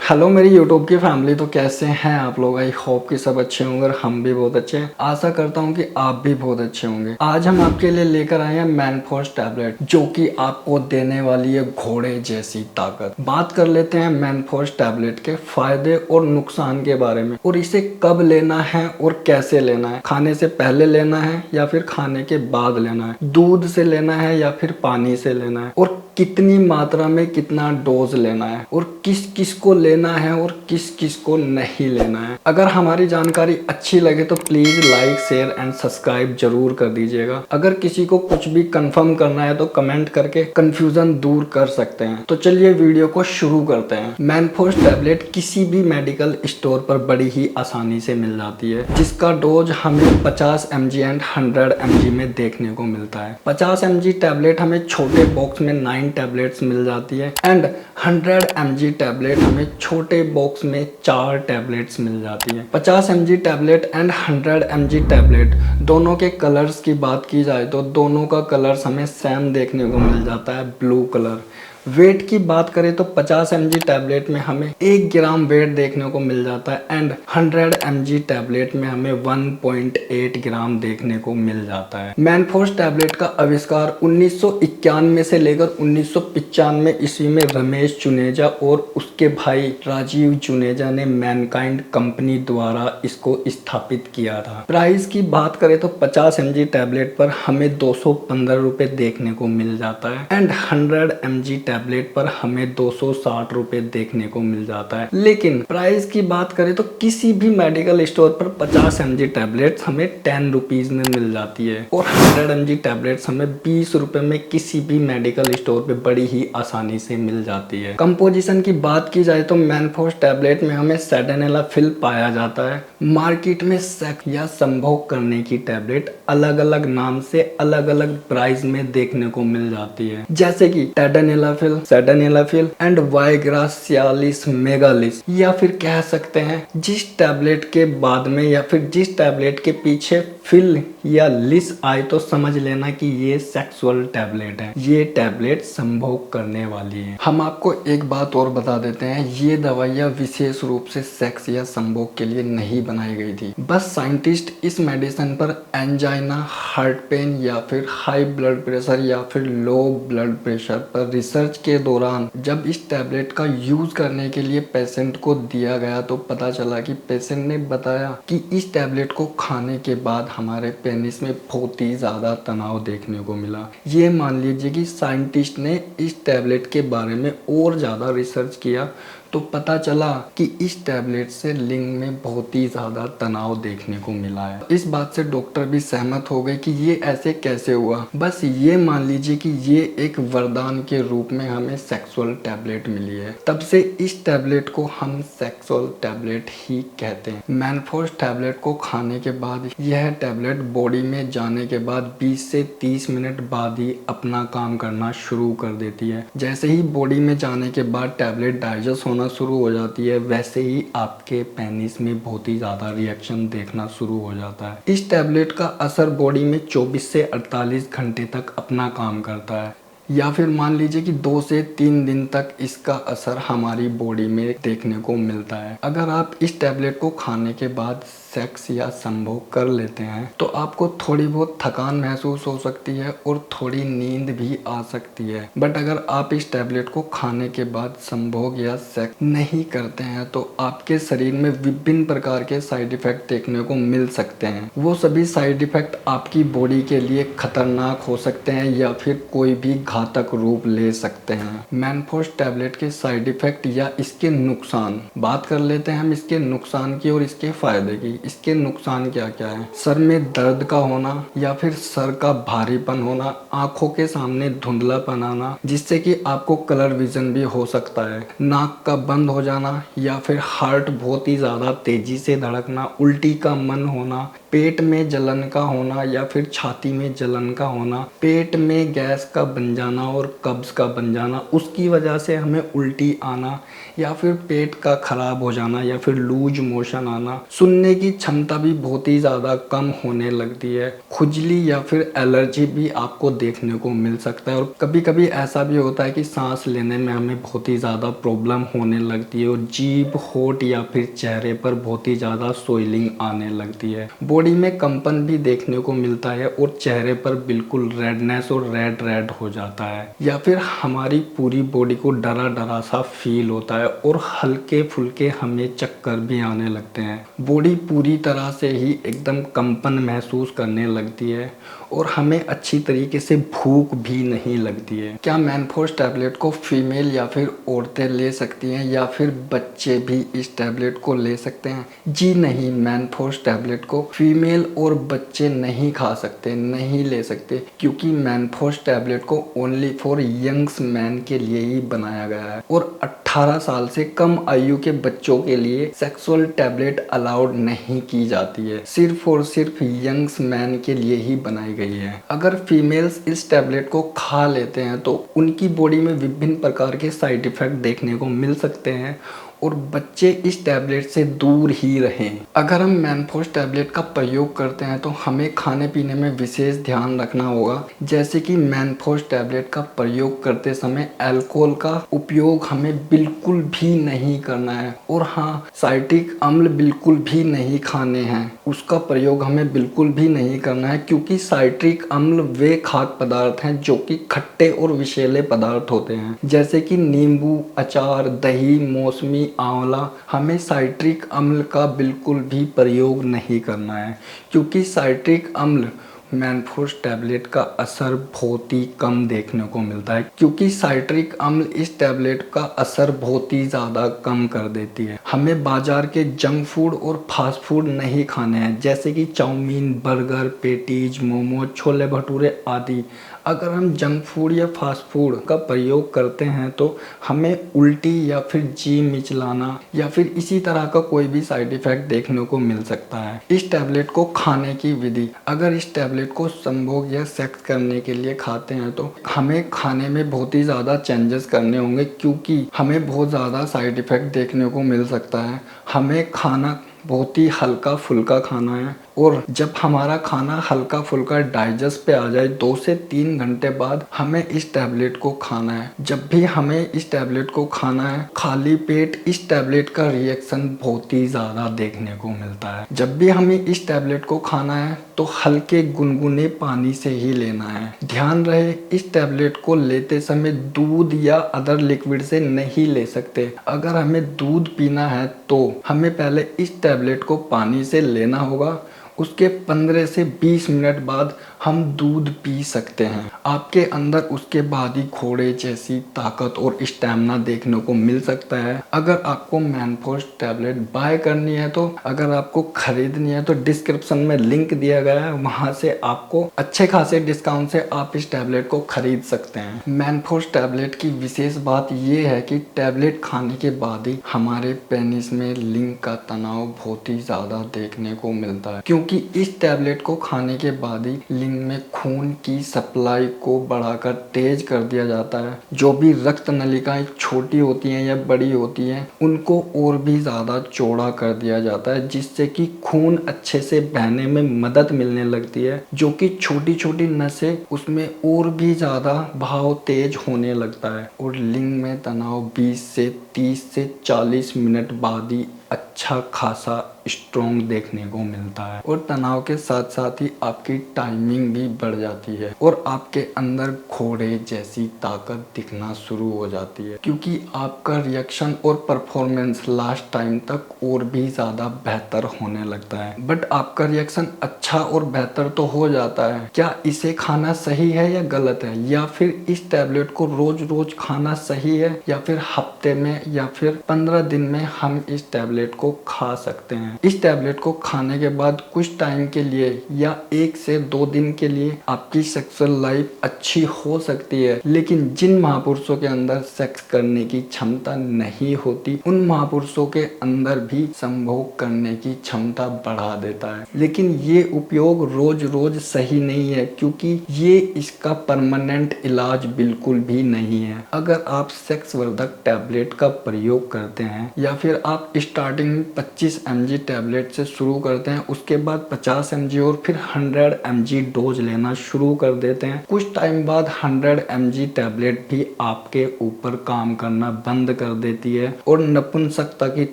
Hello मेरी YouTube की family, तो कैसे हैं आप लोग। आई होप कि सब अच्छे होंगे और हम भी बहुत अच्छे हैं। आशा करता हूं कि आप भी बहुत अच्छे होंगे। आज हम आपके लिए लेकर आए हैं मैनफोर्स टैबलेट, जो कि आपको देने वाली है घोड़े जैसी ताकत। बात कर लेते हैं मैनफोर्स टैबलेट के फायदे और नुकसान के बारे में, और इसे कब लेना है और कैसे लेना है। खाने से पहले लेना है या फिर खाने के बाद लेना है, दूध से लेना है या फिर पानी से लेना है, और कितनी मात्रा में कितना डोज लेना है, और किस किस को लेना है और किस किस को नहीं लेना है। अगर हमारी जानकारी अच्छी लगे तो please like, share and subscribe जरूर कर दीजिएगा। अगर किसी को कुछ भी कंफर्म करना है तो कमेंट करके कंफ्यूजन दूर कर सकते हैं। तो चलिए वीडियो को शुरू करते हैं। मैनफोर्स टैबलेट किसी भी मेडिकल स्टोर पर बड़ी ही आसानी से मिल जाती है, जिसका डोज हमें 50 mg एंड 100 mg में देखने को मिलता है। 50 mg टैबलेट हमें छोटे बॉक्स में 9 टैबलेट्स मिल जाती है, एंड 100 mg टैबलेट हमें छोटे बॉक्स में 4 टैबलेट्स मिल जाती है। 50 mg tablet and 100 mg tablet दोनों के कलर्स की बात की जाए तो दोनों का कलर्स हमें सेम देखने को मिल जाता है, ब्लू कलर। वेट की बात करें तो 50 mg टैबलेट में हमें 1 ग्राम वेट देखने को मिल जाता है, एंड 100 mg टैबलेट में हमें 1.8 ग्राम देखने को मिल जाता है। मैनफोर्स टैबलेट का आविष्कार 1991 से लेकर 1995 ईस्वी में रमेश जुनेजा और उसके भाई राजीव जुनेजा ने मैनकाइंड कंपनी द्वारा इसको स्थापित किया था। प्राइस की बात करें तो 50 mg टैबलेट पर हमें 215 रुपए देखने को मिल जाता है, एंड 100 mg टैबलेट पर हमें 260 रुपए देखने को मिल जाता है। लेकिन प्राइस की बात करें तो किसी भी मेडिकल स्टोर पर 50 mg टैबलेट्स हमें 10 रुपीज में मिल जाती है, और 100 mg टैबलेट्स हमें 20 रुपए में किसी भी मेडिकल स्टोर पे बड़ी ही आसानी से मिल जाती है। कंपोजिशन की बात की जाए तो मैनफोर्स टैबलेट में हमें सैडेनेलाफिल पाया जाता है। मार्केट में सेक्स या संभोग करने की टैबलेट अलग अलग नाम से अलग अलग प्राइस में देखने को मिल जाती है, जैसे कि टेडानेलाफिल, सैडेनेलाफिल एंड वाइग्रा, सियालिस, मेगालिस। या फिर कह सकते हैं जिस टैबलेट के बाद में या फिर जिस टैबलेट के पीछे फिल या लिस आए तो समझ लेना कि ये सेक्सुअल टैबलेट है, ये टैबलेट संभोग करने वाली है। हम आपको एक बात और बता देते हैं, ये दवाइयाँ विशेष रूप से सेक्स या संभोग के लिए नहीं बनाई गई थी। बस साइंटिस्ट इस मेडिसिन पर एंजाइना, हार्ट पेन या फिर हाई ब्लड प्रेशर या फिर लो ब्लड प्रेशर पर रिसर्च के दौरान जब इस टैबलेट का यूज करने के लिए पेशेंट को दिया गया तो पता चला कि पेशेंट ने बताया कि इस टैबलेट को खाने के बाद हमारे पेनिस में बहुत ही ज्यादा तनाव देखने को मिला। ये मान लीजिए कि साइंटिस्ट ने इस टैबलेट के बारे में और ज्यादा रिसर्च किया तो पता चला कि इस टैबलेट से लिंग में बहुत ही ज्यादा तनाव देखने को मिला है। इस बात से डॉक्टर भी सहमत हो गए कि ये ऐसे कैसे हुआ। बस ये मान लीजिए कि ये एक वरदान के रूप में हमें सेक्सुअल टैबलेट मिली है, तब से इस टैबलेट को हम सेक्सुअल टैबलेट ही कहते हैं। मैनफोर्स टैबलेट को खाने के बाद यह टैबलेट बॉडी में जाने के बाद 20 से 30 मिनट बाद ही अपना काम करना शुरू कर देती है। जैसे ही बॉडी में जाने के बाद टैबलेट डाइजेस्ट होना शुरू हो जाती है, वैसे ही आपके पेनिस में बहुत ही ज्यादा रिएक्शन देखना शुरू हो जाता है। इस टैबलेट का असर बॉडी में 24 से 48 घंटे तक अपना काम करता है, या फिर मान लीजिए कि 2 से 3 दिन तक इसका असर हमारी बॉडी में देखने को मिलता है। अगर आप इस टैबलेट को खाने के बाद सेक्स या संभोग कर लेते हैं तो आपको थोड़ी बहुत थकान महसूस हो सकती है और थोड़ी नींद भी आ सकती है। बट अगर आप इस टैबलेट को खाने के बाद संभोग या सेक्स नहीं करते हैं तो आपके शरीर में विभिन्न प्रकार के साइड इफेक्ट देखने को मिल सकते हैं। वो सभी साइड इफेक्ट आपकी बॉडी के लिए खतरनाक हो सकते हैं या फिर कोई भी घातक रूप ले सकते हैं। मैनफोर्स टैबलेट के साइड इफेक्ट या इसके नुकसान बात कर लेते हैं हम इसके नुकसान की और इसके फायदे की। इसके नुकसान क्या क्या है? सर में दर्द का होना या फिर सर का भारीपन होना, आंखों के सामने धुंधलापन आना जिससे कि आपको कलर विजन भी हो सकता है, नाक का बंद हो जाना या फिर हार्ट बहुत ही ज्यादा तेजी से धड़कना, उल्टी का मन होना, पेट में जलन का होना या फिर छाती में जलन का होना, पेट में गैस का बन जाना और कब्ज का बन जाना, उसकी वजह से हमें उल्टी आना, या फिर पेट का खराब हो जाना या फिर लूज मोशन आना, सुनने की क्षमता भी बहुत ही ज़्यादा कम होने लगती है, खुजली या फिर एलर्जी भी आपको देखने को मिल सकता है। और कभी कभी ऐसा भी होता है कि सांस लेने में हमें बहुत ही ज़्यादा प्रॉब्लम होने लगती है और जीभ, होठ या फिर चेहरे पर बहुत ही ज़्यादा सोइलिंग आने लगती है। बॉडी में कंपन भी देखने को मिलता है और चेहरे पर बिल्कुल रेडनेस और रेड रेड हो जाता है, या फिर हमारी पूरी बॉडी को डरा डरा सा फील होता है और हल्के फुल्के हमें चक्कर भी आने लगते हैं। बॉडी पूरी तरह से ही एकदम कंपन महसूस करने लगती है और हमें अच्छी तरीके से भूख भी नहीं लगती है। क्या मैनफोर्स टैबलेट को फीमेल या फिर औरतें ले सकती हैं या फिर बच्चे भी इस टैबलेट को ले सकते हैं? जी नहीं, मैनफोर्स टैबलेट को फीमेल और बच्चे नहीं खा सकते, नहीं ले सकते, क्योंकि मैनफोर्स टैबलेट को ओनली फॉर यंग्स मैन के लिए ही बनाया गया है और 18 साल से कम आयु के बच्चों के लिए सेक्सुअल टैबलेट अलाउड नहीं की जाती है, सिर्फ और सिर्फ यंग्स मैन के लिए ही बनाई गई है। अगर फीमेल्स इस टैबलेट को खा लेते हैं तो उनकी बॉडी में विभिन्न प्रकार के साइड इफेक्ट देखने को मिल सकते हैं और बच्चे इस टैबलेट से दूर ही रहें। अगर हम मैनफोर्स टैबलेट का प्रयोग करते हैं तो हमें खाने पीने में विशेष ध्यान रखना होगा, जैसे कि मैनफोर्स टैबलेट का प्रयोग करते समय अल्कोहल का उपयोग हमें बिल्कुल भी नहीं करना है और हाँ, साइट्रिक अम्ल बिल्कुल भी नहीं खाने हैं, उसका प्रयोग हमें बिल्कुल भी नहीं करना है, क्योंकि साइट्रिक अम्ल वे खाद्य पदार्थ हैं जो कि खट्टे और विषैले पदार्थ होते हैं, जैसे कि नींबू, अचार, दही, मौसमी, आंवला। हमें साइट्रिक अम्ल का बिल्कुल भी प्रयोग नहीं करना है, क्योंकि साइट्रिक अम्ल मैनफोर्स टैबलेट का असर बहुत ही कम देखने को मिलता है, क्योंकि साइट्रिक अम्ल इस टैबलेट का असर बहुत ही ज़्यादा कम कर देती है। हमें बाजार के जंक फूड और फास्ट फूड नहीं खाने हैं, जैसे कि chow mein, burger, patties, momo, chole bhature आदि। अगर हम जंक फूड या फास्ट फूड का प्रयोग करते हैं तो हमें उल्टी या फिर जी मिचलाना या फिर इसी तरह का कोई भी साइड इफेक्ट देखने को मिल सकता है। इस टैबलेट को खाने की विधि, अगर इस टैबलेट को संभोग या सेक्स करने के लिए खाते हैं तो हमें खाने में बहुत ही ज़्यादा चेंजेस करने होंगे, क्योंकि हमें बहुत ज़्यादा साइड इफेक्ट देखने को मिल सकता है। हमें खाना बहुत ही हल्का फुल्का खाना है और जब हमारा खाना हल्का फुल्का डाइजेस्ट पे आ जाए 2 से 3 घंटे बाद हमें इस टैबलेट को खाना है। जब भी हमें इस टैबलेट को खाना है, खाली पेट इस टैबलेट का रिएक्शन बहुत ही ज़्यादा देखने को मिलता है। जब भी हमें इस टैबलेट को खाना है तो हल्के गुनगुने पानी से ही लेना है। ध्यान रहे, इस टैबलेट को लेते समय दूध या अदर लिक्विड से नहीं ले सकते। अगर हमें दूध पीना है तो हमें पहले इस टैबलेट को पानी से लेना होगा, उसके 15 से 20 मिनट बाद हम दूध पी सकते हैं। आपके अंदर उसके बाद ही घोड़े जैसी ताकत और स्टैमिना देखने को मिल सकता है। अगर आपको मैनफोर्स टैबलेट बाय करनी है तो, अगर आपको खरीदनी है तो डिस्क्रिप्शन में लिंक दिया गया है, वहां से आपको अच्छे खासे डिस्काउंट से आप इस टैबलेट को खरीद सकते हैं। मैनफोर्स टैबलेट की विशेष बात यह है कि टैबलेट खाने के बाद ही हमारे पेनिस में लिंग का तनाव बहुत ही ज्यादा देखने को मिलता है, क्योंकि इस टैबलेट को खाने के बाद ही लिंग में खून की सप्लाई को बढ़ाकर तेज कर दिया जाता है। जो भी रक्त नलिकाएं छोटी होती हैं या बड़ी होती हैं उनको और भी ज़्यादा चौड़ा कर दिया जाता है, जिससे कि खून अच्छे से बहने में मदद मिलने लगती है। जो कि छोटी छोटी नसें उसमें और भी ज़्यादा बहाव तेज होने लगता है और लिंग में तनाव 20 से 30 से 40 मिनट बाद ही अच्छा खासा स्ट्रॉन्ग देखने को मिलता है और तनाव के साथ साथ ही आपकी टाइमिंग भी बढ़ जाती है और आपके अंदर घोड़े जैसी ताकत दिखना शुरू हो जाती है, क्योंकि आपका रिएक्शन और परफॉर्मेंस लास्ट टाइम तक और भी ज़्यादा बेहतर होने लगता है। बट आपका रिएक्शन अच्छा और बेहतर तो हो जाता है, क्या इसे खाना सही है या गलत है, या फिर इस टैबलेट को रोज रोज खाना सही है, या फिर हफ्ते में या फिर 15 दिन में हम इस टैबलेट टैबलेट को खा सकते हैं। इस टैबलेट को खाने के बाद कुछ टाइम के लिए या 1 से 2 दिन के लिए आपकी सेक्सुअल लाइफ अच्छी हो सकती है, लेकिन जिन महापुरुषों के अंदर सेक्स करने की क्षमता नहीं होती, उन महापुरुषों के अंदर भी संभोग करने की क्षमता बढ़ा देता है। लेकिन ये उपयोग रोज रोज सही नहीं है, क्योंकि ये इसका परमानेंट इलाज बिल्कुल भी नहीं है। अगर आप सेक्स वर्धक टैबलेट का प्रयोग करते हैं या फिर आप स्टार्टिंग में 25 mg टैबलेट से शुरू करते हैं, उसके बाद 50 mg और फिर 100 mg डोज लेना शुरू कर देते हैं, कुछ टाइम बाद 100 mg टैबलेट भी आपके ऊपर काम करना बंद कर देती है और नपुंसकता की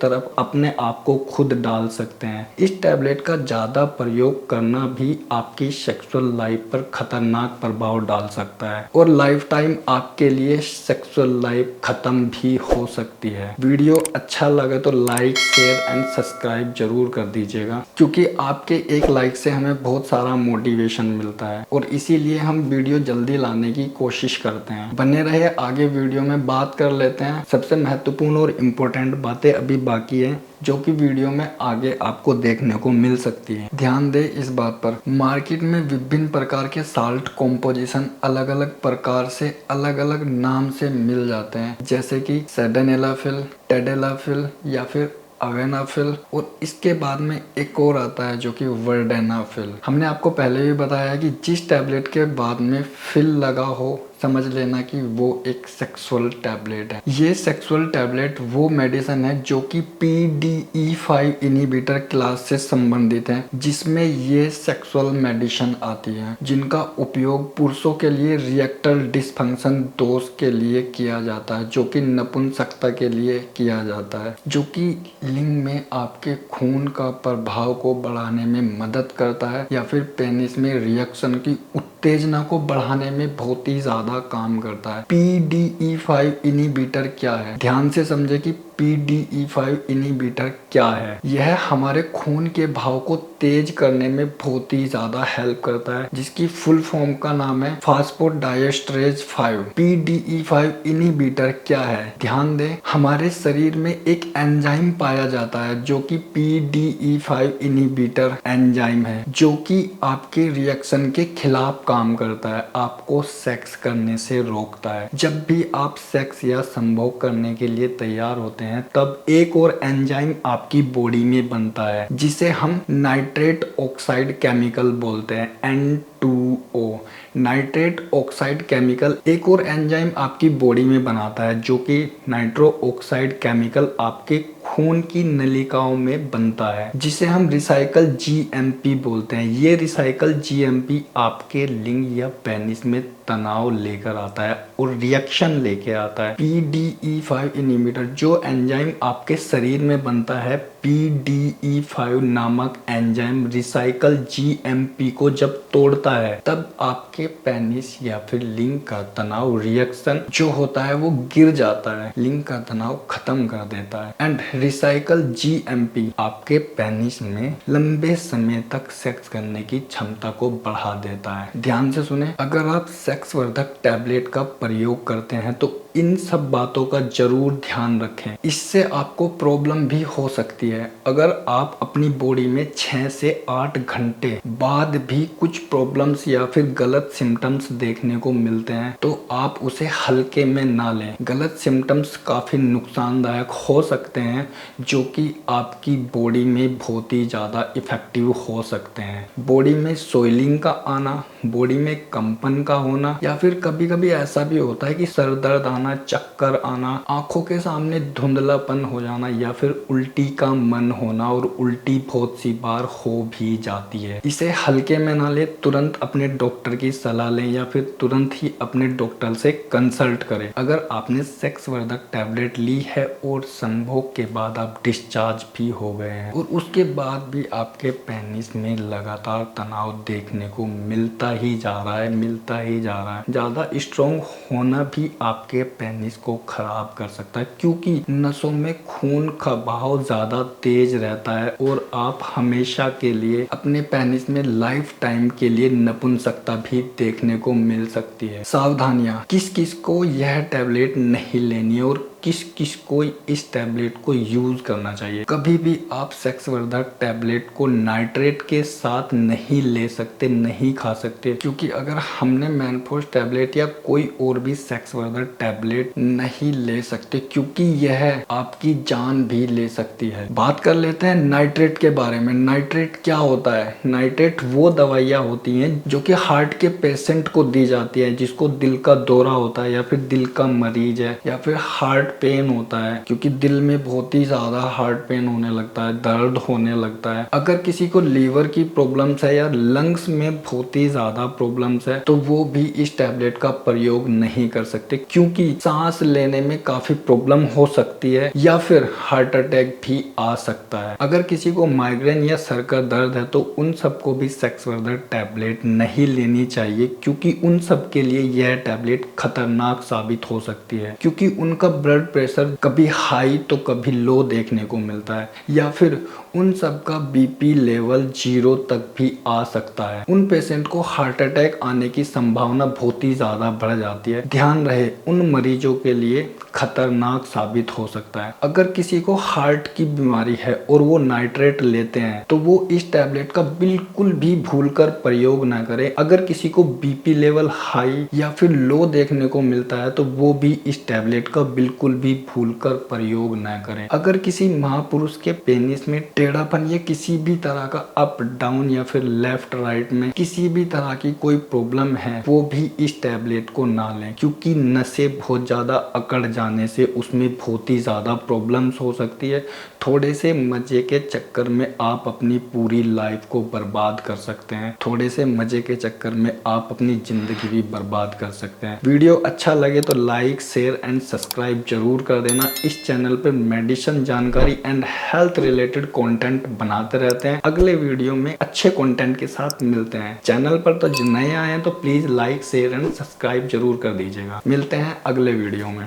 तरफ अपने आप को खुद डाल सकते हैं। इस टैबलेट का ज्यादा प्रयोग करना भी आपकी सेक्सुअल लाइफ पर खतरनाक प्रभाव डाल सकता है और लाइफ टाइम आपके लिए सेक्सुअल लाइफ खत्म भी हो सकती है। वीडियो अच्छा लगे तो लाइक, शेयर एंड सब्सक्राइब जरूर कर दीजिएगा, क्योंकि आपके एक लाइक से हमें बहुत सारा मोटिवेशन मिलता है और इसीलिए हम वीडियो जल्दी लाने की कोशिश करते हैं। बने रहे, आगे वीडियो में बात कर लेते हैं। सबसे महत्वपूर्ण और इम्पोर्टेंट बातें अभी बाकी है, जो कि वीडियो में आगे आपको देखने को मिल सकती है। ध्यान दें इस बात पर, मार्केट में विभिन्न प्रकार के साल्ट कॉम्पोजिशन अलग अलग प्रकार से अलग अलग नाम से मिल जाते हैं, जैसे कि सेडेनेलाफिल, टेडेलाफिल या फिर अवेनाफिल, और इसके बाद में एक और आता है जो कि वर्डेनाफिल। हमने आपको पहले भी बताया कि जिस टैबलेट के बाद में फिल लगा हो, समझ लेना कि वो एक सेक्सुअल टैबलेट है। ये सेक्सुअल टैबलेट वो मेडिसिन है जो कि PDE5 इनहिबिटर क्लास से संबंधित है, जिसमें ये सेक्सुअल मेडिसिन आती है, जिनका उपयोग पुरुषों के लिए रिएक्टर डिसफंक्शन दोष के लिए किया जाता है, जो कि नपुंसकता के लिए किया जाता है, जो कि लिंग में आपके खून का प्रभाव को बढ़ाने में मदद करता है या फिर पेनिस में रिएक्शन की उत्तेजना को बढ़ाने में बहुत ही ज्यादा काम करता है। PDE5 इनहिबिटर क्या है? ध्यान से समझे कि PDE5 इनहिबिटर क्या है। यह हमारे खून के भाव को तेज करने में बहुत ही ज्यादा हेल्प करता है, जिसकी फुल फॉर्म का नाम है फास्फोडाइएस्टरेज 5। PDE5 इनहिबिटर क्या है? ध्यान दें, हमारे शरीर में एक एंजाइम पाया जाता है जो कि PDE5 इनहिबिटर एंजाइम है, जो कि आपके रिएक्शन के खिलाफ काम करता है, आपको सेक्स करने से रोकता है। जब भी आप सेक्स या संभोग करने के लिए तैयार होते हैं, तब एक और एंजाइम आपकी बॉडी में बनता है, जिसे हम नाइट्रेट ऑक्साइड केमिकल बोलते हैं, N2O। नाइट्रेट ऑक्साइड केमिकल एक और एंजाइम आपकी बॉडी में बनाता है, जो कि नाइट्रो ऑक्साइड केमिकल आपके खून की नलिकाओं में बनता है, जिसे हम रिसाइकल GMP बोलते हैं। ये रिसाइकल GMP आपके लिंग या पेनिस में तनाव लेकर आता है और रिएक्शन लेके आता है। PDE5 इनहिबिटर जो एंजाइम आपके शरीर में बनता है, PDE5 नामक एंजाइम रिसाइकल GMP को जब तोड़ता है, तब आपके पेनिस या फिर लिंग का तनाव रिएक्शन जो होता है वो गिर जाता है, लिंग का तनाव खत्म कर देता है। एंड रिसाइकल GMP आपके पेनिस में लंबे समय तक सेक्स करने की क्षमता को बढ़ा देता है। ध्यान से सुने, अगर आप सेक्स वर्धक टैबलेट का प्रयोग करते हैं तो इन सब बातों का जरूर ध्यान रखें, इससे आपको प्रॉब्लम भी हो सकती है। अगर आप अपनी बॉडी में 6 से 8 घंटे बाद भी कुछ प्रॉब्लम्स या फिर गलत सिम्टम्स देखने को मिलते हैं, तो आप उसे हल्के में ना लें। गलत सिम्टम्स काफी नुकसानदायक हो सकते हैं, जो कि आपकी बॉडी में बहुत ही ज्यादा इफेक्टिव हो सकते हैं। बॉडी में सोइलिंग का आना, बॉडी में कंपन का होना, या फिर कभी कभी ऐसा भी होता है कि सर दर्द आना, चक्कर आना, आंखों के सामने धुंधलापन हो जाना, या फिर उल्टी का मन होना, और उल्टी बहुत सी बार हो भी जाती है। इसे हल्के में ना ले, तुरंत अपने डॉक्टर की सलाह लें या फिर तुरंत ही अपने डॉक्टर से कंसल्ट करें। अगर आपने सेक्स वर्धक टैबलेट ली है और संभोग के बाद आप डिस्चार्ज भी हो गए हैं और उसके बाद भी आपके पेनिस में लगातार तनाव देखने को मिलता ही जा रहा है, मिलता ही जा रहा है, ज्यादा स्ट्रॉन्ग होना भी आपके पेनिस को खराब कर सकता है, क्योंकि नसों में खून का बहाव ज्यादा तेज रहता है और आप हमेशा के लिए अपने पेनिस में लाइफ टाइम के लिए नपुंसकता भी देखने को मिल सकती है। सावधानियां, किस किस को यह टैबलेट नहीं लेनी है और किस किस को इस टैबलेट को यूज करना चाहिए। कभी भी आप सेक्स वर्धक टैबलेट को नाइट्रेट के साथ नहीं ले सकते, नहीं खा सकते, क्योंकि अगर हमने मेनफोर्स टैबलेट या कोई और भी सेक्स वर्धक टैबलेट नहीं ले सकते, क्योंकि यह आपकी जान भी ले सकती है। बात कर लेते हैं नाइट्रेट के बारे में। नाइट्रेट क्या होता है? नाइट्रेट वो दवाइयाँ होती हैं जो कि हार्ट के पेशेंट को दी जाती है, जिसको दिल का दौरा होता है या फिर दिल का मरीज है या फिर हार्ट पेन होता है, क्योंकि दिल में बहुत ही ज्यादा हार्ट पेन होने लगता है, दर्द होने लगता है। अगर किसी को लीवर की प्रॉब्लम्स है या लंग्स में बहुत ही ज्यादा प्रॉब्लम्स है तो वो भी इस टैबलेट का प्रयोग नहीं कर सकते, क्योंकि सांस लेने में काफी प्रॉब्लम हो सकती है या फिर हार्ट अटैक भी आ सकता है। अगर किसी को माइग्रेन या सर का दर्द है तो उन सबको भी सेक्स वर्धक टैबलेट नहीं लेनी चाहिए, क्योंकि उन सब के लिए यह टैबलेट खतरनाक साबित हो सकती है, क्योंकि उनका ब्लड प्रेशर कभी हाई तो कभी लो देखने को मिलता है, या फिर उन सब का बीपी लेवल 0 तक भी आ सकता है। उन पेशेंट को हार्ट अटैक आने की संभावना बहुत ही ज्यादा बढ़ जाती है। ध्यान रहे, उन मरीजों के लिए खतरनाक साबित हो सकता है। अगर किसी को हार्ट की बीमारी है और वो नाइट्रेट लेते हैं तो वो इस टैबलेट का बिल्कुल भी भूलकर प्रयोग ना करें। अगर किसी को बीपी लेवल हाई या फिर लो देखने को मिलता है तो वो भी इस टैबलेट का बिल्कुल भी भूलकर प्रयोग ना करें। अगर किसी महापुरुष के पेनिस में टेढ़ापन या किसी भी तरह का अप डाउन या फिर लेफ्ट राइट में किसी भी तरह की कोई प्रॉब्लम है, वो भी इस टैबलेट को ना लें, क्योंकि नसें बहुत ज्यादा अकड़ जाने से उसमें बहुत ही ज्यादा प्रॉब्लम्स हो सकती है। थोड़े से मजे के चक्कर में आप अपनी पूरी लाइफ को बर्बाद कर सकते हैं। थोड़े से मजे के चक्कर में आप अपनी जिंदगी भी बर्बाद कर सकते हैं। वीडियो अच्छा लगे तो लाइक, शेयर एंड सब्सक्राइब जरूर कर देना। इस चैनल पर मेडिसिन जानकारी एंड हेल्थ रिलेटेड कंटेंट बनाते रहते हैं। अगले वीडियो में अच्छे कंटेंट के साथ मिलते हैं। चैनल पर तो नए आए हैं तो please like, share and subscribe जरूर कर दीजिएगा। मिलते हैं अगले वीडियो में।